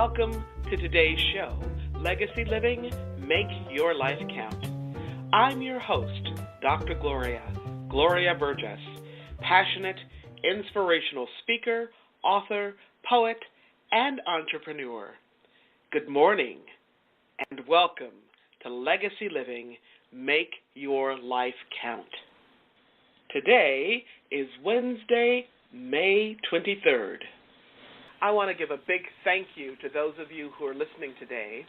Welcome to today's show, Legacy Living, Make Your Life Count. I'm your host, Dr. Gloria Burgess, passionate, inspirational speaker, author, poet, and entrepreneur. Good morning, and welcome to Legacy Living, Make Your Life Count. Today is Wednesday, May 23rd. I want to give a big thank you to those of you who are listening today,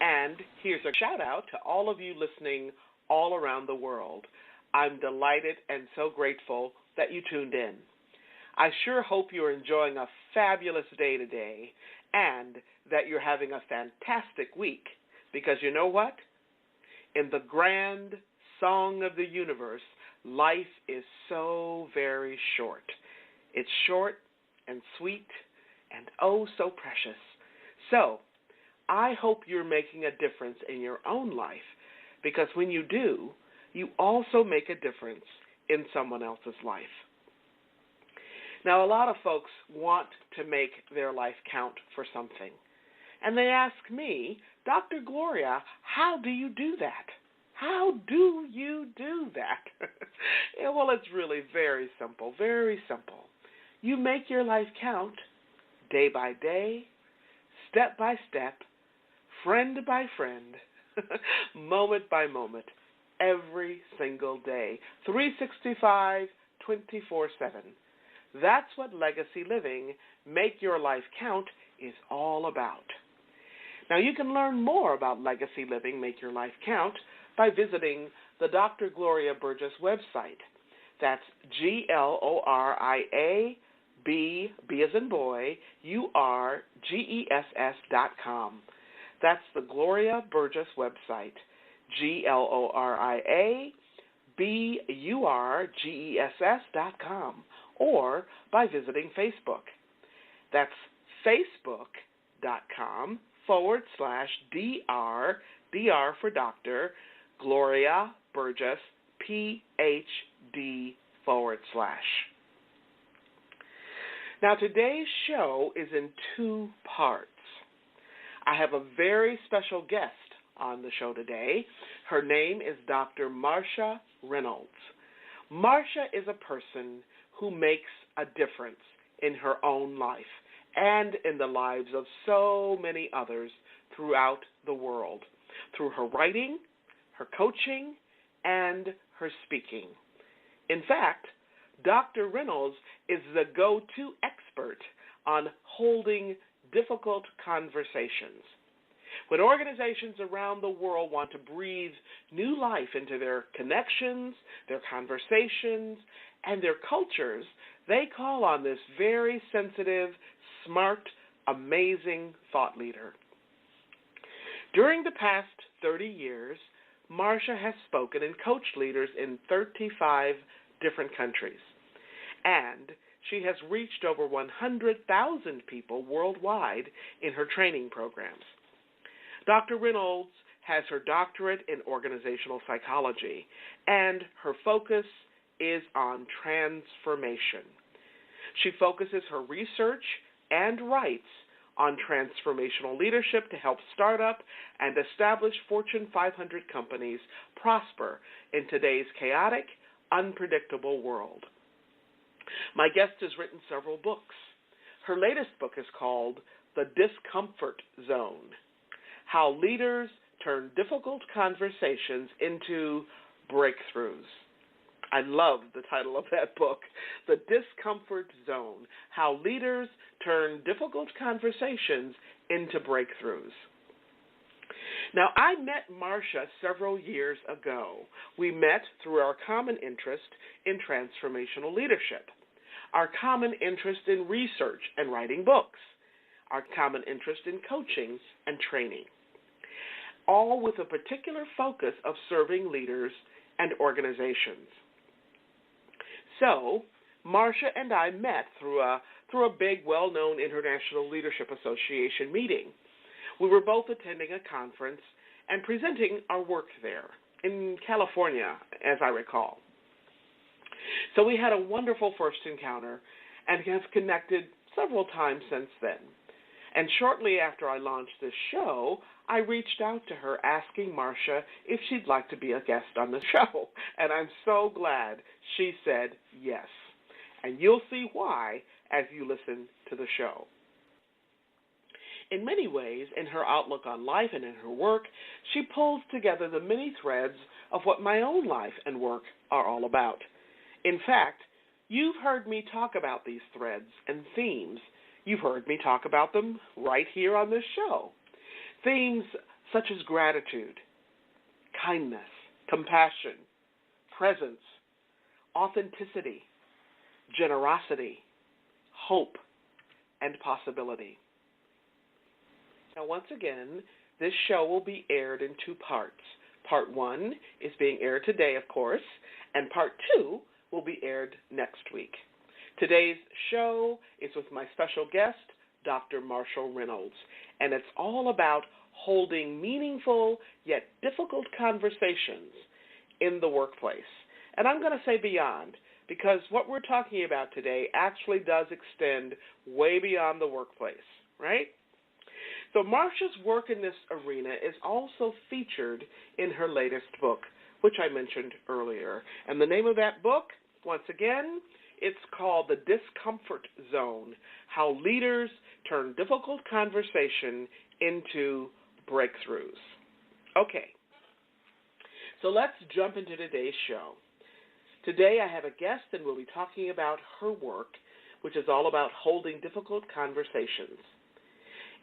and here's a shout out to all of you listening all around the world. I'm delighted and so grateful that you tuned in. I sure hope you're enjoying a fabulous day today and that you're having a fantastic week, because you know what? In the grand song of the universe, life is so very short. It's short and sweet and oh so precious. So I hope you're making a difference in your own life, because when you do, you also make a difference in someone else's life. Now, a lot of folks want to make their life count for something, and they ask me, Dr. Gloria, how do you do that? How do you do that? Well, it's really very simple, very simple. You make your life count day by day, step by step, friend by friend, moment by moment, every single day, 365, 24/7. That's what Legacy Living, Make Your Life Count is all about. Now, you can learn more about Legacy Living, Make Your Life Count by visiting the Dr. Gloria Burgess website. That's GLORIA, B as in boy, URGESS.com. That's the Gloria Burgess website, GLORIA, BURGESS.com, or by visiting Facebook. That's facebook.com/DR for Dr. Gloria Burgess, PhD/. Now, today's show is in two parts. I have a very special guest on the show today. Her name is Dr. Marcia Reynolds. Marcia is a person who makes a difference in her own life and in the lives of so many others throughout the world, through her writing, her coaching, and her speaking. In fact, Dr. Reynolds is the go-to expert on holding difficult conversations. When organizations around the world want to breathe new life into their connections, their conversations, and their cultures, they call on this very sensitive, smart, amazing thought leader. During the past 30 years, Marcia has spoken and coached leaders in 35 different countries, and she has reached over 100,000 people worldwide in her training programs. Dr. Reynolds has her doctorate in organizational psychology, and her focus is on transformation. She focuses her research and writes on transformational leadership to help startup and established Fortune 500 companies prosper in today's chaotic, unpredictable world. My guest has written several books. Her latest book is called The Discomfort Zone: How Leaders Turn Difficult Conversations into Breakthroughs. I love the title of that book, The Discomfort Zone: How Leaders Turn Difficult Conversations into Breakthroughs. Now, I met Marcia several years ago. We met through our common interest in transformational leadership, our common interest in research and writing books, our common interest in coaching and training, all with a particular focus of serving leaders and organizations. So, Marcia and I met through a big, well-known International Leadership Association meeting. We were both attending a conference and presenting our work there in California, as I recall. So we had a wonderful first encounter and have connected several times since then. And shortly after I launched this show, I reached out to her asking Marcia if she'd like to be a guest on the show. And I'm so glad she said yes. And you'll see why as you listen to the show. In many ways, in her outlook on life and in her work, she pulls together the many threads of what my own life and work are all about. In fact, you've heard me talk about these threads and themes. You've heard me talk about them right here on this show. Themes such as gratitude, kindness, compassion, presence, authenticity, generosity, hope, and possibility. Now, once again, this show will be aired in two parts. Part 1 is being aired today, of course, and Part 2 will be aired next week. Today's show is with my special guest, Dr. Marcia Reynolds, and it's all about holding meaningful yet difficult conversations in the workplace. And I'm going to say beyond, because what we're talking about today actually does extend way beyond the workplace, right? So Marcia's work in this arena is also featured in her latest book, which I mentioned earlier. And the name of that book, once again, it's called The Discomfort Zone, How Leaders Turn Difficult Conversation into Breakthroughs. Okay, so let's jump into today's show. Today I have a guest, and we'll be talking about her work, which is all about holding difficult conversations.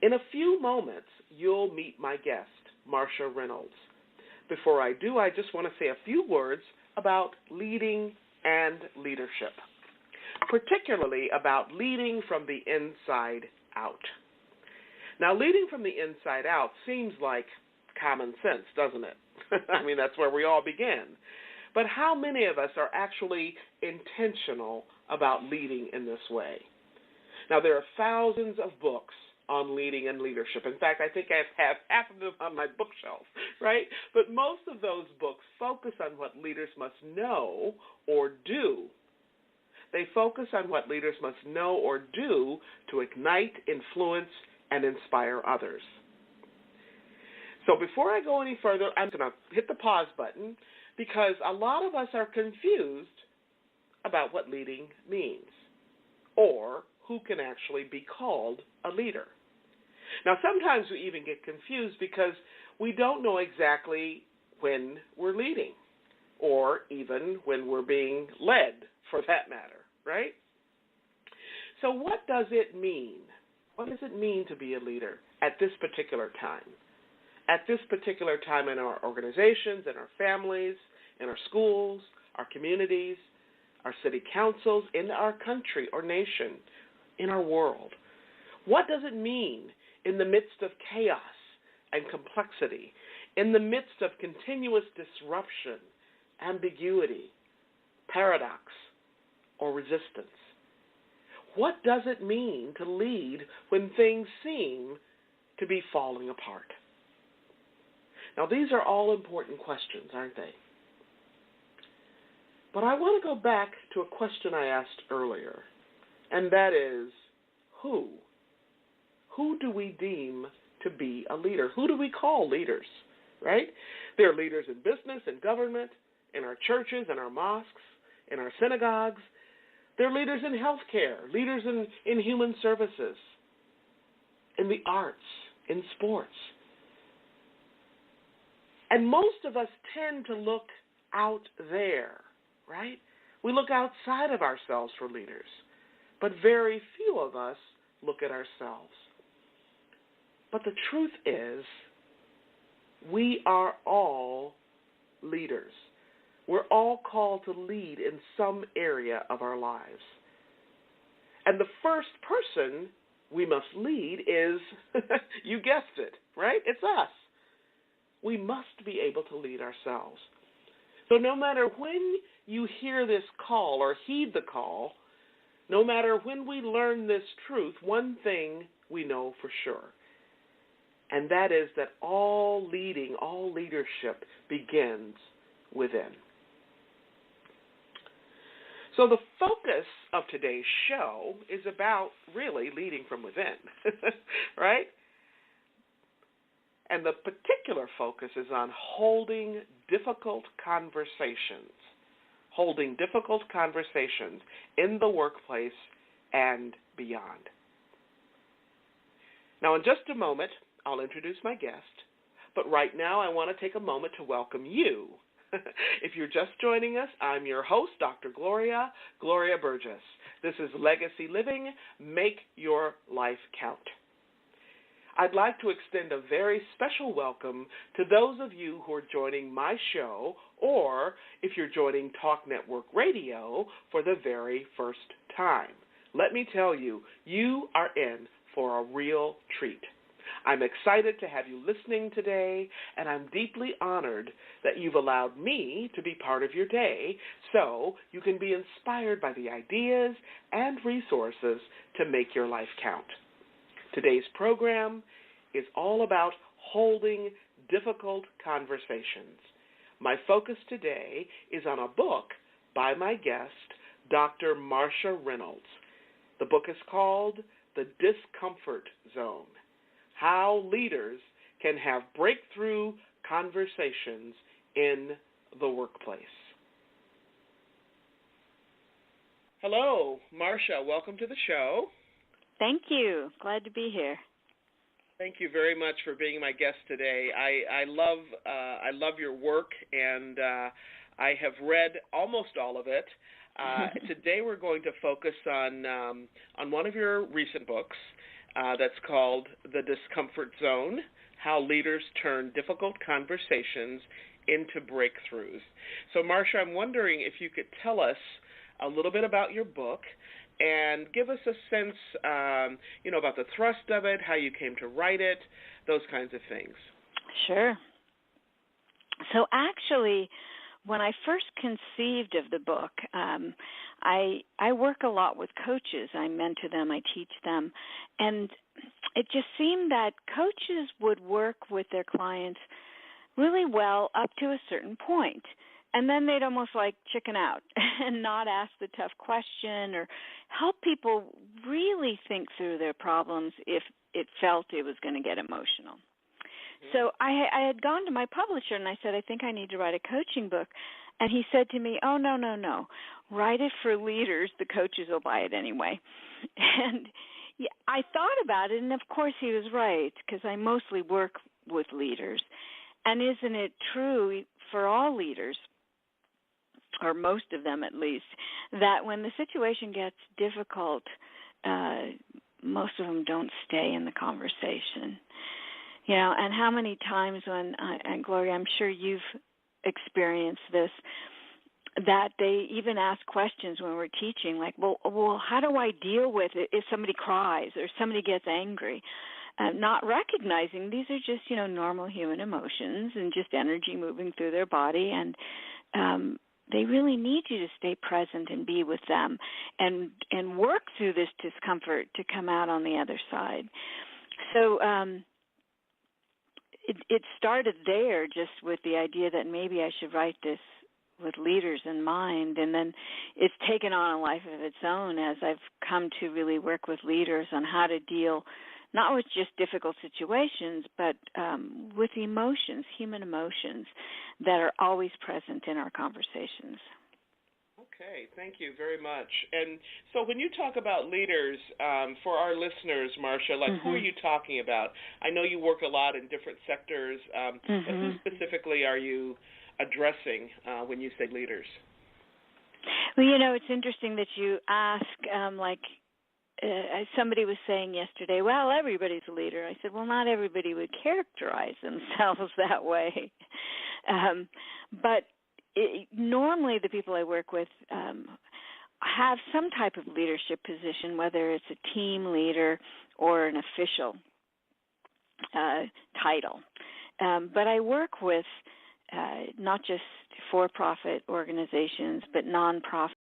In a few moments, you'll meet my guest, Marcia Reynolds. Before I do, I just want to say a few words about leading and leadership, particularly about leading from the inside out. Now, leading from the inside out seems like common sense, doesn't it? I mean, that's where we all begin. But how many of us are actually intentional about leading in this way? Now, there are thousands of books on leading and leadership. In fact, I think I have half of them on my bookshelf, right? But most of those books focus on what leaders must know or do. They focus on what leaders must know or do to ignite, influence, and inspire others. So before I go any further, I'm going to hit the pause button because a lot of us are confused about what leading means or who can actually be called a leader. Now, sometimes we even get confused because we don't know exactly when we're leading or even when we're being led, for that matter, right? So what does it mean? What does it mean to be a leader at this particular time? At this particular time in our organizations, in our families, in our schools, our communities, our city councils, in our country or nation, in our world. What does it mean in the midst of chaos and complexity, in the midst of continuous disruption, ambiguity, paradox, or resistance? What does it mean to lead when things seem to be falling apart? Now, these are all important questions, aren't they? But I want to go back to a question I asked earlier, and that is, who? Who do we deem to be a leader? Who do we call leaders, right? There are leaders in business and government, in our churches, in our mosques, in our synagogues. There are leaders in healthcare, leaders in human services, in the arts, in sports. And most of us tend to look out there, right? We look outside of ourselves for leaders, but very few of us look at ourselves. But the truth is, we are all leaders. We're all called to lead in some area of our lives. And the first person we must lead is, you guessed it, right? It's us. We must be able to lead ourselves. So no matter when you hear this call or heed the call, no matter when we learn this truth, one thing we know for sure, and that is that all leading, all leadership begins within. So the focus of today's show is about really leading from within, right? And the particular focus is on holding difficult conversations in the workplace and beyond. Now, in just a moment, I'll introduce my guest, but right now I want to take a moment to welcome you. If you're just joining us, I'm your host, Dr. Gloria Burgess. This is Legacy Living, Make Your Life Count. I'd like to extend a very special welcome to those of you who are joining my show, or if you're joining Talk Network Radio for the very first time. Let me tell you, you are in for a real treat. I'm excited to have you listening today, and I'm deeply honored that you've allowed me to be part of your day so you can be inspired by the ideas and resources to make your life count. Today's program is all about holding difficult conversations. My focus today is on a book by my guest, Dr. Marcia Reynolds. The book is called The Discomfort Zone: How Leaders Can Have Breakthrough Conversations in the Workplace. Hello, Marcia. Welcome to the show. Thank you. Glad to be here. Thank you very much for being my guest today. I love your work, and I have read almost all of it. Today we're going to focus on one of your recent books that's called The Discomfort Zone: How Leaders Turn Difficult Conversations into Breakthroughs. So, Marcia, I'm wondering if you could tell us a little bit about your book and give us a sense, about the thrust of it, how you came to write it, those kinds of things. Sure. So actually, when I first conceived of the book, I work a lot with coaches. I mentor them, I teach them, and it just seemed that coaches would work with their clients really well up to a certain point. And then they'd almost like chicken out and not ask the tough question or help people really think through their problems if it felt it was going to get emotional. Mm-hmm. So I had gone to my publisher and I said, I think I need to write a coaching book. And he said to me, oh, no. Write it for leaders. The coaches will buy it anyway. And yeah, I thought about it, and of course he was right, because I mostly work with leaders. And isn't it true for all leaders, or most of them at least, that when the situation gets difficult, most of them don't stay in the conversation. And how many times when, and Gloria, I'm sure you've experienced this, that they even ask questions when we're teaching, like, well, how do I deal with it if somebody cries or somebody gets angry? Not recognizing these are just, normal human emotions and just energy moving through their body, and they really need you to stay present and be with them and work through this discomfort to come out on the other side. So it started there, just with the idea that maybe I should write this with leaders in mind, and then it's taken on a life of its own as I've come to really work with leaders on how to deal not with just difficult situations, but with emotions, human emotions that are always present in our conversations. Okay, thank you very much. And so when you talk about leaders, for our listeners, Marcia, who are you talking about? I know you work a lot in different sectors, but who specifically are you addressing when you say leaders? Well, it's interesting that you ask, somebody was saying yesterday, well, everybody's a leader. I said, well, not everybody would characterize themselves that way. But normally the people I work with have some type of leadership position, whether it's a team leader or an official title. But I work with not just for-profit organizations, but nonprofit